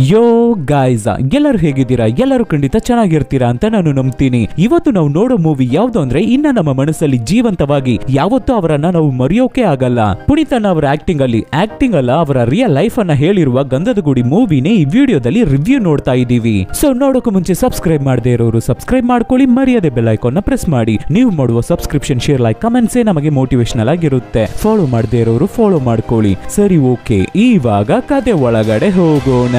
ಯೋ guys, ಎಲ್ಲರೂ ಹೇಗಿದ್ದೀರಾ? ಎಲ್ಲರೂ ಖಂಡಿತ ಚೆನ್ನಾಗಿರ್ತೀರಾ ಅಂತ ನಾನು ನಂಬ್ತೀನಿ. ಇವತ್ತು ನಾವು ನೋಡೋ ಮೂವಿ ಯಾವ್ದು ಅಂದ್ರೆ ಇನ್ನ ನಮ್ಮ ಮನಸ್ಸಲ್ಲಿ ಜೀವಂತವಾಗಿ ಯಾವತ್ತೂ ಅವರನ್ನ ನಾವು ಮರೆಯೋಕೆ ಆಗಲ್ಲ. ಪುನೀತನ ಅವರ ಆಕ್ಟಿಂಗ್ ಅಲ್ಲ, ಅವರ ರಿಯಲ್ ಲೈಫ್ ಅನ್ನ ಹೇಳಿರುವ ಗಂಧದ ಗುಡಿ ಮೂವಿನೇ ಈ ವಿಡಿಯೋದಲ್ಲಿ ರಿವ್ಯೂ ನೋಡ್ತಾ ಇದೀವಿ. ಸೊ ನೋಡೋಕೆ ಮುಂಚೆ ಸಬ್ಸ್ಕ್ರೈಬ್ ಮಾಡದೇ ಇರೋರು ಸಬ್ಸ್ಕ್ರೈಬ್ ಮಾಡ್ಕೊಳ್ಳಿ, ಮರೆಯದೆ ಬೆಲ್ ಐಕಾನ್ ನ ಪ್ರೆಸ್ ಮಾಡಿ. ನೀವು ಮಾಡುವ ಸಬ್ಸ್ಕ್ರಿಪ್ಷನ್, ಶೇರ್, ಲೈಕ್, ಕಮೆಂಟ್ಸೇ ನಮಗೆ ಮೋಟಿವೇಶನಲ್ ಆಗಿರುತ್ತೆ. ಫಾಲೋ ಮಾಡದೇ ಇರೋರು ಫಾಲೋ ಮಾಡ್ಕೊಳ್ಳಿ. ಸರಿ, ಓಕೆ, ಇವಾಗ ಕತೆ ಒಳಗಡೆ ಹೋಗೋಣ.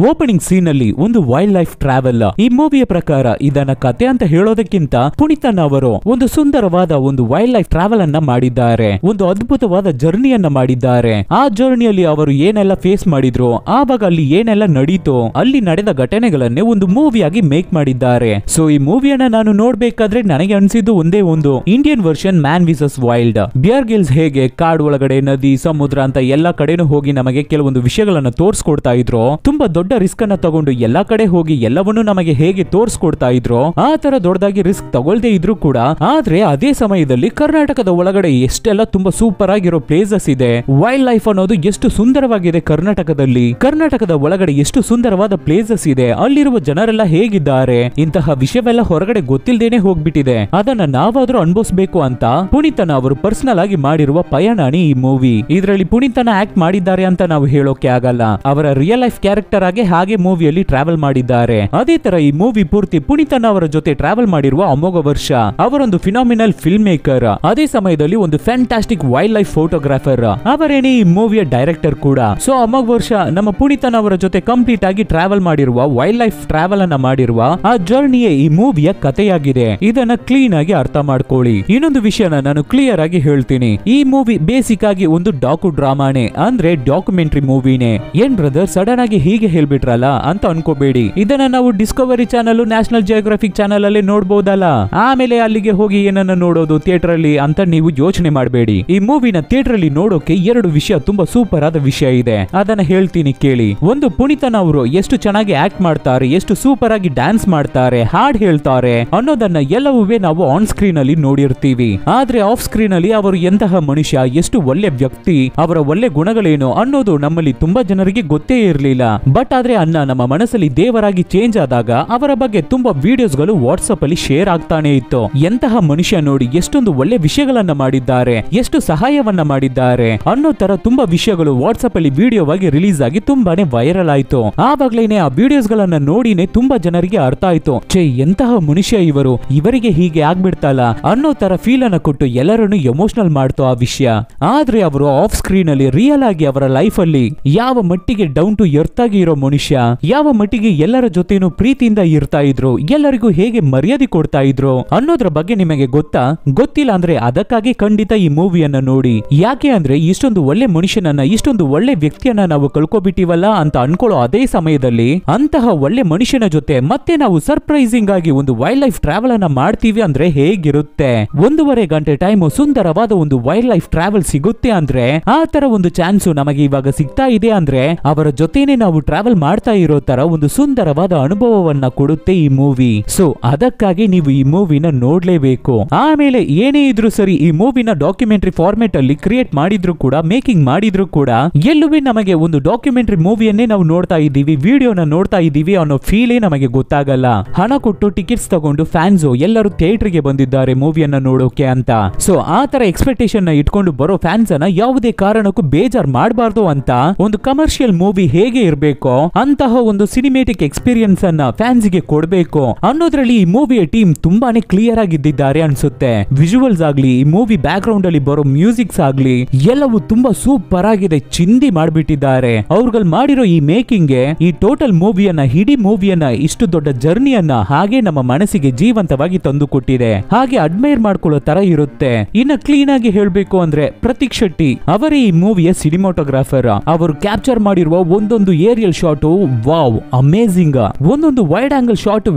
ಓಪನಿಂಗ್ ಸೀನ್ ಅಲ್ಲಿ ಒಂದು ವೈಲ್ಡ್ ಲೈಫ್ ಟ್ರಾವೆಲ್. ಈ ಮೂವಿಯ ಪ್ರಕಾರ ಇದನ್ನ ಕತೆ ಅಂತ ಹೇಳೋದಕ್ಕಿಂತ ಪುನೀತನ್ ಅವರು ಒಂದು ಸುಂದರವಾದ ಒಂದು ವೈಲ್ಡ್ ಲೈಫ್ ಟ್ರಾವೆಲ್ ಅನ್ನ ಮಾಡಿದ್ದಾರೆ, ಒಂದು ಅದ್ಭುತವಾದ ಜರ್ನಿಯನ್ನ ಮಾಡಿದ್ದಾರೆ. ಆ ಜರ್ನಿಯಲ್ಲಿ ಅವರು ಏನೆಲ್ಲ ಫೇಸ್ ಮಾಡಿದ್ರು, ಆವಾಗ ಅಲ್ಲಿ ಏನೆಲ್ಲ ನಡೀತೋ, ಅಲ್ಲಿ ನಡೆದ ಘಟನೆಗಳನ್ನೇ ಒಂದು ಮೂವಿಯಾಗಿ ಮೇಕ್ ಮಾಡಿದ್ದಾರೆ. ಸೊ ಈ ಮೂವಿಯನ್ನ ನಾನು ನೋಡ್ಬೇಕಾದ್ರೆ ನನಗೆ ಅನ್ಸಿದ್ದು ಒಂದೇ ಒಂದು Indian version man ವಿಸಸ್ wild. Beer Gilles ಹೇಗೆ ಕಾಡು ಒಳಗಡೆ, ನದಿ, ಸಮುದ್ರ ಅಂತ ಎಲ್ಲಾ ಕಡೆನೂ ಹೋಗಿ ನಮಗೆ ಕೆಲವೊಂದು ವಿಷಯಗಳನ್ನ ತೋರಿಸ್ಕೊಡ್ತಾ ಇದ್ರು, ತುಂಬಾ ದೊಡ್ಡ ರಿಸ್ಕ್ ಅನ್ನ ತಗೊಂಡು ಎಲ್ಲಾ ಕಡೆ ಹೋಗಿ ಎಲ್ಲವನ್ನೂ ನಮಗೆ ಹೇಗೆ ತೋರಿಸ್ಕೊಡ್ತಾ ಇದ್ರು, ಆ ತರ ದೊಡ್ಡದಾಗಿ ರಿಸ್ಕ್ ತಗೊಳ್ದೇ ಇದ್ರು ಕೂಡ, ಆದ್ರೆ ಅದೇ ಸಮಯದಲ್ಲಿ ಕರ್ನಾಟಕದ ಒಳಗಡೆ ಎಷ್ಟೆಲ್ಲ ತುಂಬಾ ಸೂಪರ್ ಆಗಿರೋ ಪ್ಲೇಸಸ್ ಇದೆ. ವೈಲ್ಡ್ ಲೈಫ್ ಅನ್ನೋದು ಎಷ್ಟು ಸುಂದರವಾಗಿದೆ ಕರ್ನಾಟಕದಲ್ಲಿ, ಕರ್ನಾಟಕದ ಒಳಗಡೆ ಎಷ್ಟು ಸುಂದರವಾದ ಪ್ಲೇಸಸ್ ಇದೆ, ಅಲ್ಲಿರುವ ಜನರೆಲ್ಲ ಹೇಗಿದ್ದಾರೆ, ಇಂತಹ ವಿಷಯವೆಲ್ಲ ಹೊರಗಡೆ ಗೊತ್ತಿಲ್ಲದೇನೆ ಹೋಗ್ಬಿಟ್ಟಿದೆ. ಅದನ್ನ ನಾವಾದ್ರೂ ಅನುಭವಿಸಬೇಕು ಅಂತ ಪುನೀತನ ಅವರು ಪರ್ಸನಲ್ ಆಗಿ ಮಾಡಿರುವ ಪಯಣಾಣಿ ಈ ಮೂವಿ. ಇದರಲ್ಲಿ ಪುನೀತನ ಆಕ್ಟ್ ಮಾಡಿದ್ದಾರೆ ಅಂತ ನಾವು ಹೇಳೋಕೆ ಆಗಲ್ಲ, ಅವರ ರಿಯಲ್ ಲೈಫ್ ಕ್ಯಾರೆಕ್ಟರ್ ಆಗಿ ಹಾಗೆ ಮೂವಿಯಲ್ಲಿ ಟ್ರಾವೆಲ್ ಮಾಡಿದ್ದಾರೆ. ಅದೇ ತರ ಈ ಮೂವಿ ಪೂರ್ತಿ ಪುನೀತನ್ ಅವರ ಜೊತೆ ಟ್ರಾವೆಲ್ ಮಾಡಿರುವ ಅಮೋಘ ವರ್ಷ. ಅವರೊಂದು ಫಿನಾಮಿನಲ್ ಫಿಲ್ಮ್ ಮೇಕರ್, ಅದೇ ಸಮಯದಲ್ಲಿ ಒಂದು ಫ್ಯಾಂಟಾಸ್ಟಿಕ್ ವೈಲ್ಡ್ ಲೈಫ್ ಫೋಟೋಗ್ರಾಫರ್, ಅವರೇನೇ ಈ ಮೂವಿಯ ಡೈರೆಕ್ಟರ್ ಕೂಡ. ಸೊ ಅಮೋಘ ವರ್ಷ ನಮ್ಮ ಪುನೀತನ್ ಅವರ ಜೊತೆ ಕಂಪ್ಲೀಟ್ ಆಗಿ ಟ್ರಾವೆಲ್ ಮಾಡಿರುವ, ವೈಲ್ಡ್ ಲೈಫ್ ಟ್ರಾವೆಲ್ ಅನ್ನ ಮಾಡಿರುವ ಆ ಜರ್ನಿಯೇ ಈ ಮೂವಿಯ ಕಥೆಯಾಗಿದೆ. ಇದನ್ನ ಕ್ಲೀನ್ ಆಗಿ ಅರ್ಥ ಮಾಡ್ಕೊಳ್ಳಿ. ಇನ್ನೊಂದು ವಿಷಯನ ನಾನು ಕ್ಲಿಯರ್ ಆಗಿ ಹೇಳ್ತೀನಿ, ಈ ಮೂವಿ ಬೇಸಿಕ್ ಆಗಿ ಒಂದು ಡಾಕು ಡ್ರಾಮಾನೇ, ಅಂದ್ರೆ ಡಾಕ್ಯುಮೆಂಟರಿ ಮೂವಿನೇ. ಏನ್ ಬ್ರದರ್ ಸಡನ್ ಆಗಿ ಹೀಗೆ ಹೇಳ್ಬಿಟ್ರಲ್ಲ ಅಂತ ಅನ್ಕೋಬೇಡಿ. ಇದನ್ನ ನಾವು Discovery channel, national geographic channel ಅಲ್ಲಿ ನೋಡಬಹುದಲ್ಲ, ಆಮೇಲೆ ಅಲ್ಲಿಗೆ ಹೋಗಿ ಏನನ್ನ ನೋಡೋದು ಥಿಯೇಟರ್ ಅಲ್ಲಿ ಅಂತ ನೀವು ಯೋಚನೆ ಮಾಡಬೇಡಿ. ಈ ಮೂವಿನ ಥಿಯೇಟರ್ ಅಲ್ಲಿ ನೋಡೋಕೆ ಎರಡು ವಿಷಯ ತುಂಬಾ ಸೂಪರ್ ಆದ ವಿಷಯ ಇದೆ, ಅದನ್ನ ಹೇಳ್ತೀನಿ ಕೇಳಿ. ಒಂದು, ಪುನೀತನ್ ಅವರು ಎಷ್ಟು ಚೆನ್ನಾಗಿ ಆಕ್ಟ್ ಮಾಡ್ತಾರೆ, ಎಷ್ಟು ಸೂಪರ್ ಆಗಿ ಡ್ಯಾನ್ಸ್ ಮಾಡ್ತಾರೆ, ಹಾಡ್ ಹೇಳ್ತಾರೆ ಅನ್ನೋದನ್ನ ಎಲ್ಲವೂ ನಾವು ಆನ್ ಸ್ಕ್ರೀನ್ ಅಲ್ಲಿ ನೋಡಿರ್ತೀವಿ. ಆದ್ರೆ ಆಫ್ ಸ್ಕ್ರೀನ್ ಅಲ್ಲಿ ಅವರು ಎಂತಹ ಮನುಷ್ಯ, ಎಷ್ಟು ಒಳ್ಳೆ ವ್ಯಕ್ತಿ, ಅವರ ಒಳ್ಳೆ ಗುಣಗಳೇನು ಅನ್ನೋದು ನಮ್ಮಲ್ಲಿ ತುಂಬಾ ಜನರಿಗೆ ಗೊತ್ತೇ ಇರಲಿಲ್ಲ. ಬಟ್ ಆದ್ರೆ ಅನ್ನ ನಮ್ಮ ಮನಸ್ಸಲ್ಲಿ ದೇವರಾಗಿ ಚೇಂಜ್ ಆದಾಗ ಅವರ ಬಗ್ಗೆ ತುಂಬಾ ವಿಡಿಯೋಸ್ ಗಳು ವಾಟ್ಸ್ಆಪ್ ಅಲ್ಲಿ ಶೇರ್ ಆಗ್ತಾನೆ ಇತ್ತು. ಎಂತಹ ಮನುಷ್ಯ ನೋಡಿ, ಎಷ್ಟೊಂದು ಒಳ್ಳೆ ವಿಷಯಗಳನ್ನ ಮಾಡಿದ್ದಾರೆ, ಎಷ್ಟು ಸಹಾಯವನ್ನ ಮಾಡಿದ್ದಾರೆ ಅನ್ನೋ ತರ ತುಂಬಾ ವಿಷಯಗಳು ವಾಟ್ಸ್ಆಪ್ ಅಲ್ಲಿ ವಿಡಿಯೋ ಆಗಿ ರಿಲೀಸ್ ಆಗಿ ತುಂಬಾನೇ ವೈರಲ್ ಆಯ್ತು. ಆವಾಗ್ಲೇನೆ ಆ ವಿಡಿಯೋಸ್ ಗಳನ್ನ ನೋಡಿನೇ ತುಂಬಾ ಜನರಿಗೆ ಅರ್ಥ ಆಯ್ತು, ಛೇ ಎಂತಹ ಮನುಷ್ಯ ಇವರು, ಇವರಿಗೆ ಹೀಗೆ ಆಗ್ಬಿಡ್ತಲ್ಲ ಅನ್ನೋ ತರ ಫೀಲ್ ಅನ್ನ ಕೊಟ್ಟು ಎಲ್ಲರನ್ನು ಎಮೋಷನಲ್ ಮಾಡ್ತು ಆ ವಿಷಯ. ಆದ್ರೆ ಅವರು ಆಫ್ ಸ್ಕ್ರೀನ್ ಅಲ್ಲಿ ರಿಯಲ್ ಆಗಿ ಅವರ ಲೈಫ್ ಅಲ್ಲಿ ಯಾವ ಮಟ್ಟಿಗೆ ಡೌನ್ ಟು ಎರ್ತ್ ಆಗಿ ಇರೋ ಮನುಷ್ಯ, ಯಾವ ಮಟ್ಟಿಗೆ ಎಲ್ಲರ ಜೊತೆನೂ ಪ್ರೀತಿಯಿಂದ ಇರ್ತಾ ಇದ್ರು, ಎಲ್ಲರಿಗೂ ಹೇಗೆ ಮರ್ಯಾದೆ ಕೊಡ್ತಾ ಇದ್ರು ಅನ್ನೋದ್ರ ಬಗ್ಗೆ ನಿಮಗೆ ಗೊತ್ತಾ? ಗೊತ್ತಿಲ್ಲ ಅಂದ್ರೆ ಅದಕ್ಕಾಗಿ ಖಂಡಿತ ಈ ಮೂವಿಯನ್ನ ನೋಡಿ. ಯಾಕೆ ಅಂದ್ರೆ ಇಷ್ಟೊಂದು ಒಳ್ಳೆ ಮನುಷ್ಯನನ್ನ, ಇಷ್ಟೊಂದು ಒಳ್ಳೆ ವ್ಯಕ್ತಿಯನ್ನ ನಾವು ಕಳ್ಕೊಬಿಟ್ಟಿವಲ್ಲ ಅಂತ ಅನ್ಕೊಳ್ಳೋ ಅದೇ ಸಮಯದಲ್ಲಿ ಅಂತಹ ಒಳ್ಳೆ ಮನುಷ್ಯನ ಜೊತೆ ಮತ್ತೆ ನಾವು ಸರ್ಪ್ರೈಸಿಂಗ್ ಆಗಿ ಒಂದು ವೈಲ್ಡ್ ಲೈಫ್ ಟ್ರಾವೆಲ್ ಅನ್ನ ಮಾಡ್ತೀವಿ ಅಂದ್ರೆ ಹೇಗಿರುತ್ತೆ? 1.5 ಗಂಟೆ ಟೈಮ್ ಸುಂದರವಾದ ಒಂದು ವೈಲ್ಡ್ ಲೈಫ್ ಟ್ರಾವೆಲ್ ಸಿಗುತ್ತೆ ಅಂದ್ರೆ, ಆ ತರ ಒಂದು ಚಾನ್ಸ್ ನಮಗೆ ಇವಾಗ ಸಿಗ್ತಾ ಇದೆ ಅಂದ್ರೆ ಅವರ ಜೊತೆನೆ ನಾವು ಟ್ರಾವೆಲ್ ಮಾಡ್ತಾ ಇರೋ ತರ ಒಂದು ಸುಂದರವಾದ ಅನುಭವವನ್ನ ಕೊಡುತ್ತೆ ಈ ಮೂವಿ. ಸೊ ಅದಕ್ಕಾಗಿ ನೀವು ಈ ಮೂವಿನ ನೋಡ್ಲೇಬೇಕು. ಆಮೇಲೆ ಏನೇ ಇದ್ರು ಸರಿ, ಈ ಮೂವಿನ ಡಾಕ್ಯುಮೆಂಟರಿ ಫಾರ್ಮೆಟ್ ಅಲ್ಲಿ ಕ್ರಿಯೇಟ್ ಮಾಡಿದ್ರು ಕೂಡ, ಮೇಕಿಂಗ್ ಮಾಡಿದ್ರು ಕೂಡ, ಎಲ್ಲವೇ ನಮಗೆ ಒಂದು ಡಾಕ್ಯುಮೆಂಟರಿ ಮೂವಿಯನ್ನೇ ನಾವು ನೋಡ್ತಾ ಇದ್ದೀವಿ, ವಿಡಿಯೋನ ನೋಡ್ತಾ ಇದ್ದೀವಿ ಅನ್ನೋ ಫೀಲೇ ನಮಗೆ ಗೊತ್ತಾಗಲ್ಲ. ಹಣ ಕೊಟ್ಟು ಟಿಕೆಟ್ಸ್ ತಗೊಂಡು ಫ್ಯಾನ್ಸ್ ಎಲ್ಲರೂ ಥಿಯೇಟರ್ ಗೆ ಬಂದಿದ್ದಾರೆ ಮೂವಿಯನ್ನ ನೋಡೋಕೆ ಅಂತ. ಸೊ ಆ ತರ ಎಕ್ಸ್ಪೆಕ್ಟೇಷನ್ ನ ಇಟ್ಕೊಂಡು ಬರೋ ಫ್ಯಾನ್ಸ್ ಅನ್ನ ಯಾವುದೇ ಕಾರಣಕ್ಕೂ ಬೇಜಾರ್ ಮಾಡಬಾರ್ದು ಅಂತ, ಒಂದು ಕಮರ್ಷಿಯಲ್ ಮೂವಿ ಹೇಗೆ ಇರಬೇಕೋ ಅಂತಹ ಒಂದು ಸಿನಿಮೇಟಿಕ್ ಎಕ್ಸ್ಪೀರಿಯನ್ಸ್ ಅನ್ನ ಫ್ಯಾನ್ಸ್ ಗೆ ಕೊಡಬೇಕು ಅನ್ನೋದ್ರಲ್ಲಿ ಈ ಮೂವಿಯ ಟೀಮ್ ತುಂಬಾನೇ ಕ್ಲಿಯರ್ ಆಗಿದ್ದಾರೆ ಅನ್ಸುತ್ತೆ. ವಿಜುವಲ್ಸ್ ಆಗ್ಲಿ, ಈ ಮೂವಿ ಬ್ಯಾಕ್ ಗ್ರೌಂಡ್ ಅಲ್ಲಿ ಬರೋ ಮ್ಯೂಸಿಕ್ಸ್ ಆಗ್ಲಿ, ಎಲ್ಲವೂ ತುಂಬಾ ಸೂಪರ್ ಆಗಿದೆ, ಚಿಂದಿ ಮಾಡ್ಬಿಟ್ಟಿದ್ದಾರೆ. ಅವ್ರುಗಳು ಮಾಡಿರೋ ಈ ಮೇಕಿಂಗ್ ಗೆ ಈ ಟೋಟಲ್ ಮೂವಿಯನ್ನ, ಇಡೀ ಮೂವಿಯನ್ನ, ಇಷ್ಟು ದೊಡ್ಡ ಜರ್ನಿಯನ್ನ ಹಾಗೆ ನಮ್ಮ ಮನಸ್ಸಿಗೆ ಜೀವಂತವಾಗಿ ತಂದು ಕೊಟ್ಟಿದೆ. ಹಾಗೆ ಅಡ್ಮೈರ್ ಮಾಡ್ಕೊಳ್ಳೋ ತರ ಇರುತ್ತೆ. ಇನ್ನ ಕ್ಲೀನ್ ಆಗಿ ಹೇಳ್ಬೇಕು ಅಂದ್ರೆ ಪ್ರತೀಕ್ ಶೆಟ್ಟಿ ಅವರೇ ಈ ಮೂವಿಯ ಸಿನಿಮಾಟೋಗ್ರಾಫರ್. ಅವರು ಕ್ಯಾಪ್ಚರ್ ಮಾಡಿರುವ ಒಂದೊಂದು aerial shot shot wow amazing. ಒಂದೊಂದು ವೈಡ್ ಆಂಗಲ್ ಶಾಟ್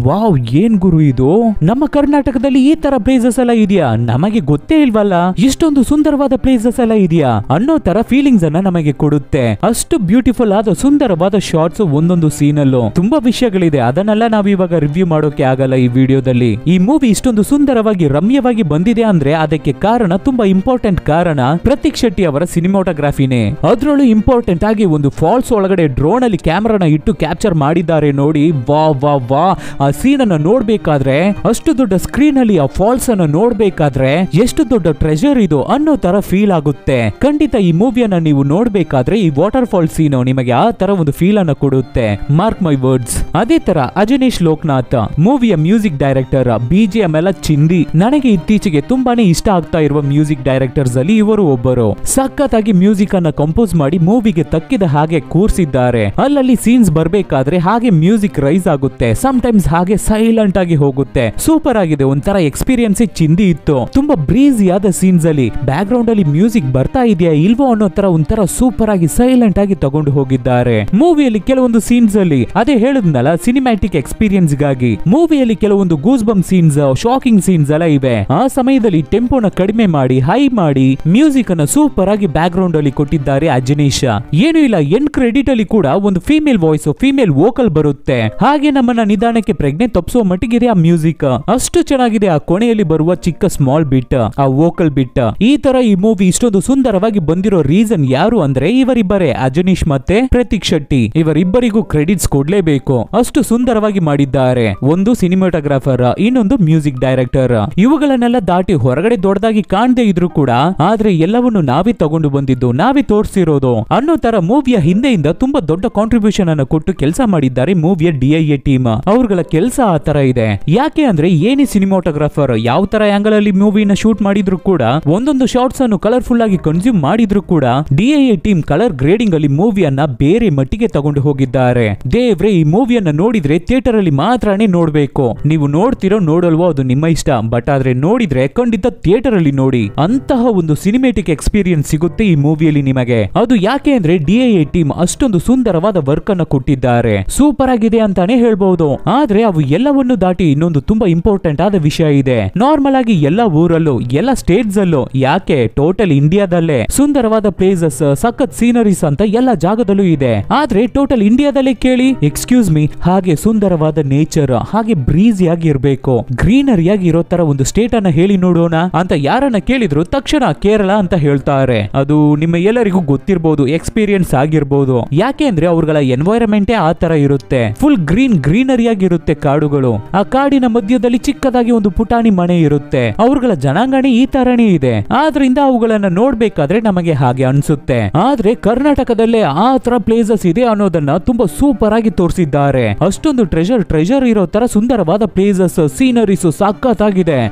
ವಾವ್ ಏನ್ ಗುರು ಇದು, ನಮ್ಮ ಕರ್ನಾಟಕದಲ್ಲಿ ಈ ತರ ಪ್ಲೇಸಸ್ ಎಲ್ಲ ಇದೆಯಾ, ನಮಗೆ ಗೊತ್ತೇ ಇಲ್ವಲ್ಲ, ಇಷ್ಟೊಂದು ಸುಂದರವಾದ ಪ್ಲೇಸಸ್ ಎಲ್ಲ ಇದೆಯಾ ಅನ್ನೋ ತರ ಫೀಲಿಂಗ್ಸ್ ಅನ್ನ ನಮಗೆ ಕೊಡುತ್ತೆ. ಅಷ್ಟು ಬ್ಯೂಟಿಫುಲ್ ಆದ ಸುಂದರವಾದ ಶಾರ್ಟ್ಸ್ ಒಂದೊಂದು ಸೀನ್ ಅಲ್ಲೂ. ತುಂಬಾ ವಿಷಯಗಳಿದೆ, ಅದನ್ನೆಲ್ಲ ನಾವು ಇವಾಗ ರಿವ್ಯೂ ಮಾಡೋಕೆ ಆಗಲ್ಲ ಈ ವಿಡಿಯೋದಲ್ಲಿ. ಈ ಮೂವಿ ಇಷ್ಟೊಂದು ಸುಂದರವಾಗಿ ರಮ್ಯವಾಗಿ ಬಂದಿದೆ ಅಂದ್ರೆ ಅದಕ್ಕೆ ಕಾರಣ, ತುಂಬಾ ಇಂಪಾರ್ಟೆಂಟ್ ಕಾರಣ ಪ್ರತೀಕ್ ಶೆಟ್ಟಿ ಅವರ ಸಿನಿಮಾಟೋಗ್ರಫಿನೇ. ಅದ್ರಲ್ಲೂ ಇಂಪಾರ್ಟೆಂಟ್ ಆಗಿ ಒಂದು ಫಾಲ್ಸ್ ಒಳಗಡೆ ಡ್ರೋನ್ ಅಲ್ಲಿ ಕ್ಯಾಮೆರಾನ ಇಟ್ಟು ಕ್ಯಾಪ್ಚರ್ ಮಾಡಿದ್ದಾರೆ ನೋಡಿ. ವಾ ವಾ ವಾ, ಆ ಸೀನ್ ಅನ್ನ ನೋಡ್ಬೇಕಾದ್ರೆ, ಅಷ್ಟು ದೊಡ್ಡ ಸ್ಕ್ರೀನ್ ಅಲ್ಲಿ ಆ ಫಾಲ್ಸ್ ಅನ್ನ ನೋಡ್ಬೇಕಾದ್ರೆ ಎಷ್ಟು ದೊಡ್ಡ ಟ್ರೆಜರ್ ಇದು ಅನ್ನೋ ತರ ಫೀಲ್ ಆಗುತ್ತೆ. ಖಂಡಿತ ಈ ಮೂವಿಯನ್ನ ನೀವು ನೋಡ್ಬೇಕಾದ್ರೆ ಈ ವಾಟರ್ ಫಾಲ್ ಸೀನ್ ನಿಮಗೆ ಆ ತರ ಒಂದು ಫೀಲ್ ಅನ್ನ ಕೊಡುತ್ತೆ. Mark my words. ಅದೇ ತರ ಅಜನೀಶ್ ಲೋಕನಾಥ್ ಮೂವಿಯ ಮ್ಯೂಸಿಕ್ ಡೈರೆಕ್ಟರ್, BGM ಎಲ್ಲ ಚಿಂದಿ. ನನಗೆ ಇತ್ತೀಚೆಗೆ ತುಂಬಾನೇ ಇಷ್ಟ ಆಗ್ತಾ ಇರುವ ಮ್ಯೂಸಿಕ್ ಡೈರೆಕ್ಟರ್ಸ್ ಅಲ್ಲಿ ಇವರು ಒಬ್ಬರು. ಸಖತ್ತಾಗಿ ಮ್ಯೂಸಿಕ್ ಅನ್ನ ಕಂಪೋಸ್ ಮಾಡಿ ಮೂವಿಗೆ ತಕ್ಕಿದ ಹಾಗೆ ಕೂರ್ಸಿದ್ದಾರೆ. ಅಲ್ಲಲ್ಲಿ ಸೀನ್ಸ್ ಬರ್ಬೇಕಾದ್ರೆ ಹಾಗೆ ಮ್ಯೂಸಿಕ್ ರೈಸ್ ಆಗುತ್ತೆ, ಸಮ್ ಟೈಮ್ಸ್ ಹಾಗೆ ಸೈಲೆಂಟ್ ಆಗಿ ಹೋಗುತ್ತೆ. ಸೂಪರ್ ಆಗಿದೆ, ಒಂಥರ ಎಕ್ಸ್ಪೀರಿಯನ್ಸ್ ಚಿಂದಿ ಇತ್ತು. ತುಂಬಾ ಬ್ರೀಸಿ ಆದ ಸೀನ್ಸ್ ಅಲ್ಲಿ ಬ್ಯಾಕ್ ಗ್ರೌಂಡ್ ಅಲ್ಲಿ ಮ್ಯೂಸಿಕ್ ಬರ್ತಾ ಇದೆಯಾ ಇಲ್ವೋ ಅನ್ನೋ ತರ ಒಂಥರ ಸೂಪರ್ ಆಗಿ ಸೈಲೆಂಟ್ ಆಗಿ ತಗೊಂಡು ಹೋಗಿದ್ದಾರೆ. ಮೂವಿಯಲ್ಲಿ ಕೆಲವೊಂದು ಸೀನ್ಸ್ ಅಲ್ಲಿ ಅದೇ ಹೇಳಿದ್ನಲ್ಲ ಸಿನಿಮ್ಯಾಟಿಕ್ ಎಕ್ಸ್ಪೀರಿಯನ್ಸ್ ಗಾಗಿ ಮೂವಿಯಲ್ಲಿ ಕೆಲವೊಂದು goose bump scenes, shocking scenes ಎಲ್ಲ ಇವೆ. ಆ ಸಮಯದಲ್ಲಿ ಟೆಂಪೋನ ಕಡಿಮೆ ಮಾಡಿ ಹೈ ಮಾಡಿ ಮ್ಯೂಸಿಕ್ ಅನ್ನ ಸೂಪರ್ ಆಗಿ ಬ್ಯಾಕ್ ಗ್ರೌಂಡ್ ಅಲ್ಲಿ ಕೊಟ್ಟಿದ್ದಾರೆ ಅಜನೀಶ್. ಏನು ಇಲ್ಲ, ಎಂಡ್ ಕ್ರೆಡಿಟ್ ಅಲ್ಲಿ ಕೂಡ ಒಂದು ಫೀಮೇಲ್ ವಾಯ್ಸ್, ಫೀಮೇಲ್ ವೋಕಲ್ ಬರುತ್ತೆ. ಹಾಗೆ ನಮ್ಮನ್ನ ನಿಧಾನಕ್ಕೆ ಪ್ರಜ್ಞೆ ತಪ್ಪಿಸುವ ಮಟ್ಟಿಗಿದೆ ಆ ಮ್ಯೂಸಿಕ್. ಅಷ್ಟು ಚೆನ್ನಾಗಿದೆ ಆ ಕೊನೆಯಲ್ಲಿ ಬರುವ ಚಿಕ್ಕ ಸ್ಮಾಲ್ ಬಿಟ್, ಆ ವೋಕಲ್ ಬಿಟ್. ಈ ತರ ಈ ಮೂವಿ ಇಷ್ಟೊಂದು ಸುಂದರವಾಗಿ ಬಂದಿರೋ ರೀಸನ್ ಯಾರು ಅಂದ್ರೆ ಇವರಿಬ್ಬರೇ, ಅಜನೀಶ್ ಮತ್ತೆ ಪ್ರತೀಕ್ ಶೆಟ್ಟಿ. ಇವರಿಬ್ಬರಿಗೂ ಕ್ರೆಡಿಟ್ಸ್ ಕೊಡ್ಲೇಬೇಕು, ಅಷ್ಟು ಸುಂದರವಾಗಿ ಮಾಡಿದ್ದಾರೆ. ಒಂದು ಸಿನಿಮಾಟೋಗ್ರಾಫರ್, ಇನ್ನೊಂದು ಮ್ಯೂಸಿಕ್ ಡೈರೆಕ್ಟರ್. ಇವುಗಳನ್ನೆಲ್ಲ ದಾಟಿ ಹೊರಗಡೆ ದೊಡ್ಡದಾಗಿ ಕಾಣದೇ ಇದ್ರು ಕೂಡ ಆದ್ರೆ ಎಲ್ಲವನ್ನು ನಾವೇ ತಗೊಂಡು ಬಂದಿದ್ದು, ನಾವೇ ತೋರಿಸಿರೋದು ಅನ್ನೋ ತರ ಮೂವಿಯ ಹಿಂದೆಯಿಂದ ತುಂಬಾ ದೊಡ್ಡ ಕಾಂಟ್ರಿಬ್ಯೂಷನ್ ಅನ್ನು ಕೊಟ್ಟು ಕೆಲಸ ಮಾಡಿದ್ದಾರೆ ಮೂವಿಯ DIA ಟೀಮ್. ಅವ್ರಗಳ ಕೆಲಸ ಆ ತರ ಇದೆ. ಯಾಕೆ ಅಂದ್ರೆ ಏನೇ ಸಿನಿಮಾಟೋಗ್ರಾಫರ್ ಯಾವ ತರ ಆಂಗಲ್ ಅಲ್ಲಿ ಮೂವಿನ ಶೂಟ್ ಮಾಡಿದ್ರು ಕೂಡ, ಒಂದೊಂದು ಶಾರ್ಟ್ಸ್ ಅನ್ನು ಕಲರ್ಫುಲ್ ಆಗಿ ಕನ್ಸ್ಯೂಮ್ ಮಾಡಿದ್ರು ಕೂಡ DIA ಟೀಮ್ ಕಲರ್ ಗ್ರೇಡಿಂಗ್ ಅಲ್ಲಿ ಮೂವಿಯನ್ನ ಬೇರೆ ಮಟ್ಟಿಗೆ ತಗೊಂಡು ಹೋಗಿದ್ದಾರೆ. ದೇವ್ರೆ, ಈ ಮೂವಿಯನ್ನ ನೋಡಿದ್ರೆ ಥಿಯೇಟರ್ ಅಲ್ಲಿ ಮಾತ್ರನೇ ನೋಡ್ಬೇಕು. ನೀವು ನೋಡ್ತಿರೋ ನೋಡಲ್ವೋ ಅದು ನಿಮ್ಮ ಇಷ್ಟ, ಬಟ್ ಆದ್ರೆ ನೋಡಿದ್ರೆ ಖಂಡಿತ ಥಿಯೇಟರ್ ಅಲ್ಲಿ ನೋಡಿ. ಅಂತಹ ಒಂದು ಸಿನಿಮ್ಯಾಟಿಕ್ ಎಕ್ಸ್ಪೀರಿಯನ್ಸ್ ಸಿಗುತ್ತೆ ಈ ಮೂವಿಯಲ್ಲಿ ನಿಮಗೆ. ಅದು ಯಾಕೆ ಅಂದ್ರೆ DIA ಟೀಮ್ ಅಷ್ಟೊಂದು ಸುಂದರವಾದ ವರ್ಕ್ ಅನ್ನ ಕೊಟ್ಟಿದ್ದಾರೆ. ಸೂಪರ್ ಆಗಿದೆ ಅಂತಾನೆ ಹೇಳ್ಬಹುದು. ಆದ್ರೆ ಅವು ಎಲ್ಲವನ್ನು ದಾಟಿ ಇನ್ನೊಂದು ತುಂಬಾ ಇಂಪಾರ್ಟೆಂಟ್ ಆದ ವಿಷಯ ಇದೆ. ನಾರ್ಮಲ್ ಆಗಿ ಎಲ್ಲ ಊರಲ್ಲೂ, ಎಲ್ಲ ಸ್ಟೇಟ್ಸ್ ಅಲ್ಲೂ, ಯಾಕೆ ಟೋಟಲ್ ಇಂಡಿಯಾದಲ್ಲೇ ಸುಂದರವಾದ ಪ್ಲೇಸಸ್, ಸಖತ್ ಸೀನರೀಸ್ ಅಂತ ಎಲ್ಲ ಜಾಗದಲ್ಲೂ ಇದೆ. ಆದ್ರೆ ಟೋಟಲ್ ಇಂಡಿಯಾದಲ್ಲೇ ಕೇಳಿ, ಎಕ್ಸ್ಕ್ಯೂಸ್ ಮೀ, ಹಾಗೆ ಸುಂದರವಾದ ನೇಚರ್, ಹಾಗೆ ಬ್ರೀಸಿ ಆಗಿ ಇರಬೇಕು, ಗ್ರೀನರಿ ಆಗಿ ಇರೋ ತರ ಒಂದು ಸ್ಟೇಟ್ ಅನ್ನ ಹೇಳಿ ನೋಡೋಣ ಅಂತ ಯಾರನ್ನ ಕೇಳಿದ್ರು ತಕ್ಷಣ ಕೇರಳ ಅಂತ ಹೇಳ್ತಾರೆ. ಅದು ನಿಮ್ಮ ಎಲ್ಲರಿಗೂ ಗೊತ್ತಿರಬಹುದು, ಎಕ್ಸ್ಪೀರಿಯನ್ಸ್ ಆಗಿರ್ಬೋದು. ಯಾಕೆ ಅಂದ್ರೆ ಅವ್ರಗಳ ಎನ್ವೈರನ್ಮೆಂಟೇ ಆ ತರ ಇರುತ್ತೆ. ಫುಲ್ ಗ್ರೀನರಿ ಆಗಿರುತ್ತೆ ಕಾಡುಗಳು. ಆ ಕಾಡಿನ ಮಧ್ಯದಲ್ಲಿ ಚಿಕ್ಕದಾಗಿ ಒಂದು ಪುಟಾಣಿ ಮನೆ ಇರುತ್ತೆ. ಅವ್ರಗಳ ಜನಾಂಗಣೆ ಈ ತರನೇ ಇದೆ. ಆದ್ರಿಂದ ಅವುಗಳನ್ನ ನೋಡ್ಬೇಕಾದ್ರೆ ನಮಗೆ ಹಾಗೆ ಅನ್ಸುತ್ತೆ. ಆದ್ರೆ ಕರ್ನಾಟಕದಲ್ಲೇ ಆ ತರ ಪ್ಲೇಸಸ್ ಇದೆ ಅನ್ನೋದನ್ನ ತುಂಬಾ ಸೂಪರ್ ಆಗಿ ತೋರಿಸಿದ್ದಾರೆ. ಅಷ್ಟೊಂದು ಟ್ರೆಜರ್ ಇರೋ ತರ ಸುಂದರವಾದ ಪ್ಲೇಸಸ್, ಸೀನರೀಸ್ ಸಖತ್ತಾಗಿದೆ.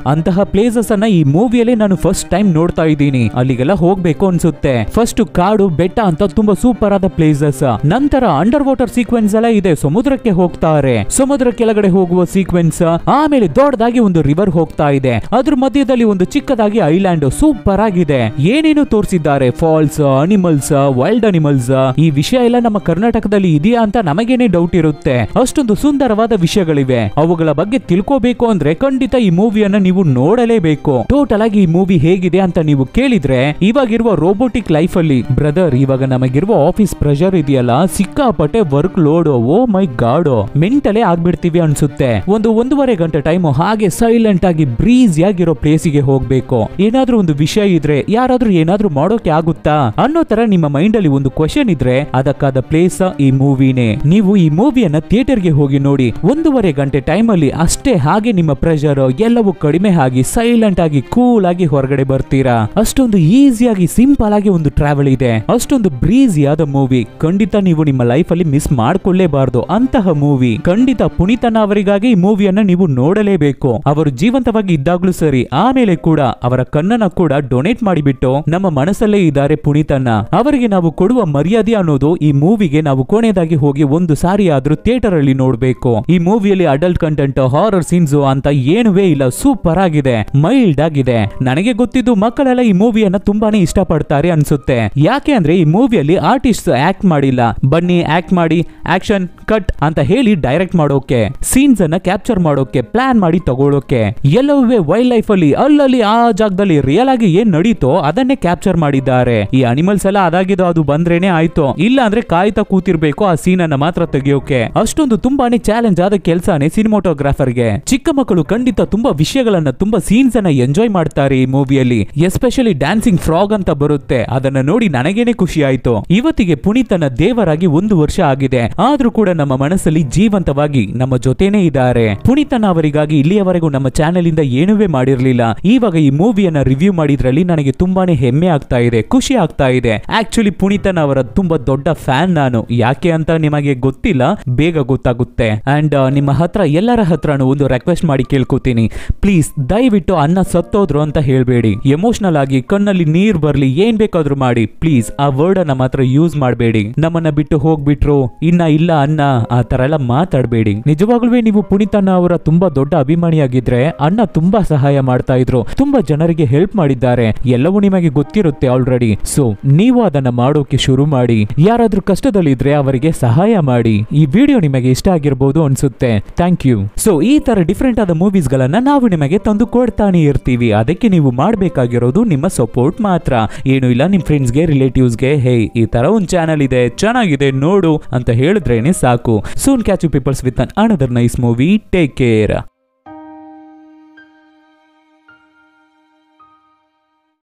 ಅಂತಹ ಪ್ಲೇಸಸ್ ಅನ್ನ ಈ ಮೂವಿಯಲ್ಲಿ ನಾನು ಫಸ್ಟ್ ಟೈಮ್ ನೋಡ್ತಾ ಇದ್ದೀನಿ. ಅಲ್ಲಿಗೆಲ್ಲ ಹೋಗ್ಬೇಕು ಅನ್ಸುತ್ತೆ. ಫಸ್ಟ್ ಕಾಡು, ಬೆಟ್ಟ ಅಂತ ತುಂಬಾ ಸೂಪರ್ ಆದ ಪ್ಲೇಸಸ್. ನಂತರ ಅಂಡರ್ ವಾಟರ್ ಸೀಕ್ವೆನ್ಸ್ ಎಲ್ಲ ಇದೆ. ಸಮುದ್ರಕ್ಕೆ ಹೋಗ್ತಾರೆ, ಸಮುದ್ರ ಕೆಳಗಡೆ ಹೋಗುವ ಸೀಕ್ವೆನ್ಸ್. ಆಮೇಲೆ ದೊಡ್ಡದಾಗಿ ಒಂದು ರಿವರ್ ಹೋಗ್ತಾ ಇದೆ, ಅದ್ರ ಮಧ್ಯದಲ್ಲಿ ಒಂದು ಚಿಕ್ಕದಾಗಿ ಐಲ್ಯಾಂಡ್. ಸೂಪರ್ ಆಗಿದೆ. ಏನೇನು ತೋರಿಸಿದ್ದಾರೆ, ಫಾಲ್ಸ್, ಅನಿಮಲ್ಸ್, ವೈಲ್ಡ್ ಅನಿಮಲ್ಸ್. ಈ ವಿಷಯ ಎಲ್ಲ ನಮ್ಮ ಕರ್ನಾಟಕದಲ್ಲಿ ಇದೆಯಾ ಅಂತ ನಮಗೇನೆ ಡೌಟ್ ಇರುತ್ತೆ. ಅಷ್ಟೊಂದು ಸುಂದರವಾದ ವಿಷಯಗಳಿವೆ. ಅವುಗಳ ಬಗ್ಗೆ ತಿಳ್ಕೋಬೇಕು ಅಂದ್ರೆ ಖಂಡಿತ ಈ ಮೂವಿಯನ್ನ ನೀವು ನೋಡಲೇಬೇಕು. ಟೋಟಲ್ ಆಗಿ ಈ ಮೂವಿ ಹೇಗಿದೆ ಅಂತ ನೀವು ಕೇಳಿದ್ರೆ, ಇವಾಗಿರುವ ರೋಬೋಟಿಕ್ ಲೈಫ್ ಅಲ್ಲಿ ಬ್ರದರ್, ಇವಾಗ ನಮಗಿರುವ ಆಫೀಸ್ ಪ್ರೆಷರ್ ಇದೆಯಲ್ಲ, ಸಿಕ್ಕಾಪಟ್ಟೆ ವರ್ಕ್ ಲೋಡ್, ಓ ಮೈ ಗಾಡ್, ಮೆಂಟಲೇ ಆಗ್ಬಿಡ್ತೀವಿ ಅನ್ಸುತ್ತೆ. 1.5 ಗಂಟೆ ಟೈಮ್ ಹಾಗೆ ಸೈಲೆಂಟ್ ಆಗಿ ಬ್ರೀಸಿ ಆಗಿರೋ ಪ್ಲೇಸಿಗೆ ಹೋಗ್ಬೇಕು. ಏನಾದ್ರೂ ಒಂದು ವಿಷಯ ಇದ್ರೆ, ಯಾರಾದ್ರೂ ಏನಾದ್ರೂ ಮಾಡೋಕೆ ಆಗುತ್ತಾ ಅನ್ನೋ ತರ ನಿಮ್ಮ ಮೈಂಡ್ ಅಲ್ಲಿ ಒಂದು ಕ್ವೆಶ್ಚನ್ ಇದ್ರೆ ಅದಕ್ಕಾದ ಪ್ಲೇಸ್ ಈ ಮೂವಿನೇ. ನೀವು ಈ ಮೂವಿಯನ್ನ ಥಿಯೇಟರ್ಗೆ ಹೋಗಿ ನೋಡಿ. 1.5 ಗಂಟೆ ಟೈಮ್ ಅಲ್ಲಿ ಅಷ್ಟೇ ಹಾಗೆ ನಿಮ್ಮ ಪ್ರೆಷರ್ ಎಲ್ಲವೂ ಕಡಿಮೆ ಆಗಿ ಸೈಲೆಂಟ್ ಆಗಿ ಕೂಲ್ ಆಗಿ ಹೊರಗಡೆ ಬರ್ತೀರಾ. ಅಷ್ಟೊಂದು ಈಸಿಯಾಗಿ ಸಿಂಪಲ್ ಆಗಿ ಒಂದು ಟ್ರಾವೆಲ್ ಇದೆ. ಅಷ್ಟೊಂದು ಬ್ರೀಸಿ ಆದ ಮೂವಿ. ಖಂಡಿತ ನೀವು ನಿಮ್ಮ ಲೈಫ್ ಅಲ್ಲಿ ಮಿಸ್ ಮಾಡ್ಕೊಳ್ಳೇಬಾರ್ದು ಅಂತಹ ಮೂವಿ. ಖಂಡಿತ ಪುನೀತನ ಅವರಿಗಾಗಿ ಈ ಮೂವಿಯನ್ನ ನೀವು ನೋಡಲೇಬೇಕು. ಅವರು ಜೀವಂತವಾಗಿ ಇದ್ದಾಗ್ಲೂ ಸರಿ, ಆಮೇಲೆ ಕೂಡ ಅವರ ಕಣ್ಣನ್ನ ಕೂಡ ಡೊನೇಟ್ ಮಾಡಿಬಿಟ್ಟು ನಮ್ಮ ಮನಸ್ಸಲ್ಲೇ ಇದ್ದಾರೆ ಪುನೀತನ. ಅವರಿಗೆ ನಾವು ಕೊಡುವ ಮರ್ಯಾದೆ ಅನ್ನೋದು ಈ ಮೂವಿಗೆ ನಾವು ಕೊನೆಯದಾಗಿ ಹೋಗಿ ಒಂದು ಸಾರಿ ಆದ್ರೂ ಥಿಯೇಟರ್ ಅಲ್ಲಿ ನೋಡ್ಬೇಕು. ಈ ಮೂವಿಯಲ್ಲಿ ಅಡಲ್ಟ್ ಕಂಟೆಂಟ್, ಹಾರರ್ ಸೀನ್ಸ್ ಅಂತ ಏನುವೇ ಇಲ್ಲ. ಸೂಪರ್ ಆಗಿದೆ, ಮೈಲ್ಡ್ ಆಗಿದೆ. ನನಗೆ ಗೊತ್ತಿದ್ದು ಮಕ್ಕಳೆಲ್ಲ ಈ ಮೂವಿಯನ್ನ ತುಂಬಾನೇ ಇಷ್ಟಪಡ್ತಾರೆ ಅನ್ಸುತ್ತೆ. ಯಾಕೆ ಅಂದ್ರೆ ಈ ಮೂವಿಯಲ್ಲಿ ಆರ್ಟಿಸ್ಟ್ ಆಕ್ಟ್ ಮಾಡಿಲ್ಲ, ಬಟ್ ಬನ್ನಿ ಆಕ್ಟ್ ಮಾಡಿ, ಆಕ್ಷನ್ ಕಟ್ ಅಂತ ಹೇಳಿ ಡೈರೆಕ್ಟ್ ಮಾಡೋಕೆ, ಸೀನ್ಸ್ ಅನ್ನ ಕ್ಯಾಪ್ಚರ್ ಮಾಡೋಕೆ, ಪ್ಲಾನ್ ಮಾಡಿ ತಗೊಳ್ಳೋಕೆ, ಎಲ್ಲವೂ ವೈಲ್ಡ್ ಲೈಫ್ ಅಲ್ಲಿ ಅಲ್ಲಲ್ಲಿ ಆ ಜಾಗದಲ್ಲಿ ರಿಯಲ್ ಆಗಿ ಏನ್ ನಡೀತೋ ಅದನ್ನೇ ಕ್ಯಾಪ್ಚರ್ ಮಾಡಿದ್ದಾರೆ. ಈ ಅನಿಮಲ್ಸ್ ಎಲ್ಲ ಅದಾಗಿದ್ದು ಅದು ಬಂದ್ರೇನೆ ಆಯ್ತು, ಇಲ್ಲ ಅಂದ್ರೆ ಕಾಯ್ತಾ ಕೂತಿರ್ಬೇಕು ಆ ಸೀನ್ ಅನ್ನ ಮಾತ್ರ ತೆಗಿಯೋಕೆ. ಅಷ್ಟೊಂದು ತುಂಬಾನೇ ಚಾಲೆಂಜ್ ಆದ ಕೆಲಸನೇ ಸಿನಿಮಾಟೋಗ್ರಾಫರ್ಗೆ. ಚಿಕ್ಕ ಮಕ್ಕಳು ಖಂಡಿತ ತುಂಬಾ ವಿಷಯಗಳನ್ನ, ತುಂಬಾ ಸೀನ್ಸ್ ಅನ್ನ ಎಂಜಾಯ್ ಮಾಡ್ತಾರೆ ಈ ಮೂವಿಯಲ್ಲಿ. ಎಸ್ಪೆಷಲಿ ಡ್ಯಾನ್ಸಿಂಗ್ ಫ್ರಾಗ್ ಅಂತ ಬರುತ್ತೆ, ಅದನ್ನ ನೋಡಿ ನನಗೇನೆ ಖುಷಿ ಆಯ್ತು. ಇವತ್ತಿಗೆ ಪುನೀತನ ದೇವರಾಗಿ 1 ವರ್ಷ ಆಗಿದೆ, ಆದ್ರೂ ಕೂಡ ನಮ್ಮ ಮನಸ್ಸಲ್ಲಿ ಜೀವಂತವಾಗಿ ನಮ್ಮ ಜೊತೆನೇ ಇದ್ದಾರೆ. ಪುನೀತನ ಅವರಿಗಾಗಿ ಇಲ್ಲಿಯವರೆಗೂ ನಮ್ಮ ಚಾನೆಲ್ ಇಂದ ಏನೂ ಮಾಡಿರ್ಲಿಲ್ಲ. ಇವಾಗ ಈ ಮೂವಿಯನ್ನ ರಿವ್ಯೂ ಮಾಡಿದ್ರಲ್ಲಿ ನನಗೆ ತುಂಬಾನೇ ಹೆಮ್ಮೆ ಆಗ್ತಾ ಇದೆ, ಖುಷಿ ಆಗ್ತಾ ಇದೆ. ಆಕ್ಚುಲಿ ಪುನೀತನ ಅವರ ತುಂಬಾ ದೊಡ್ಡ ಫ್ಯಾನ್ ನಾನು. ಯಾಕೆ ಅಂತ ನಿಮಗೆ ಗೊತ್ತಿಲ್ಲ, ಬೇಗ ಗೊತ್ತಾಗುತ್ತೆ. ಅಂಡ್ ನಿಮ್ಮ ಹತ್ರ ಎಲ್ಲರ ಹತ್ರನೂ ಒಂದು ರಿಕ್ವೆಸ್ಟ್ ಮಾಡಿ ಕೇಳ್ಕೊತೀನಿ, ಪ್ಲೀಸ್ ದಯವಿಟ್ಟು ಅನ್ನ ಸತ್ತೋದ್ರು ಅಂತ ಹೇಳ್ಬೇಡಿ. ಎಮೋಷನಲ್ ಆಗಿ ಕಣ್ಣಲ್ಲಿ ನೀರ್ ಬರ್ಲಿ, ಏನ್ ಬೇಕಾದ್ರೂ ಮಾಡಿ, ಪ್ಲೀಸ್ ಆ ವರ್ಡ್ ಅನ್ನ ಮಾತ್ರ ಯೂಸ್ ಮಾಡಬೇಡಿ. ನಮ್ಮನ್ನ ಬಿಟ್ಟು ಹೋಗ್ಬಿಟ್ರು, ಇನ್ನ ಇಲ್ಲ ಅನ್ನ, ಆ ತರ ಎಲ್ಲ ಮಾತಾಡಬೇಡಿ. ನಿಜವಾಗ್ಲೂ ನೀವು ಪುನೀತನ ಅವರ ತುಂಬಾ ದೊಡ್ಡ ಅಭಿಮಾನಿಯಾಗಿದ್ರೆ ಅನ್ನ ತುಂಬಾ ಸಹಾಯ ಮಾಡ್ತಾ ಇದ್ರು, ತುಂಬಾ ಜನರಿಗೆ ಹೆಲ್ಪ್ ಮಾಡಿದ್ದಾರೆ, ಎಲ್ಲವೂ ನಿಮಗೆ ಗೊತ್ತಿರುತ್ತೆ ಆಲ್ರೆಡಿ. ಸೊ ನೀವು ಅದನ್ನ ಮಾಡೋಕೆ ಶುರು ಮಾಡಿ. ಯಾರಾದ್ರೂ ಕಷ್ಟದಲ್ಲಿದ್ರೆ ಅವರಿಗೆ ಸಹಾಯ ಮಾಡಿ. ಈ ವಿಡಿಯೋ ನಿಮಗೆ ಇಷ್ಟ ಆಗಿರಬಹುದು ಅನ್ಸುತ್ತೆ. Thank you. ಸೊ ಈ ತರ ಡಿಫ್ರೆಂಟ್ ಆದ ಮೂವೀಸ್ ಗಳನ್ನ ನಾವು ನಿಮಗೆ ತಂದು ಕೊಡ್ತಾನೆ ಇರ್ತೀವಿ. ಅದಕ್ಕೆ ನೀವು ಮಾಡಬೇಕಾಗಿರೋದು ನಿಮ್ಮ ಸಪೋರ್ಟ್ ಮಾತ್ರ. ಏನು ಇಲ್ಲ, ನಿಮ್ ಫ್ರೆಂಡ್ಸ್ಗೆ, ರಿಲೇಟಿವ್ಸ್ಗೆ, ಹೇ ಈ ತರ ಒಂದು ಚಾನಲ್ ಇದೆ, ಚೆನ್ನಾಗಿದೆ ನೋಡು ಅಂತ ಹೇಳಿದ್ರೇನೆ ಸಾಕು. Soon catch you peoples with an another nice movie. Take care.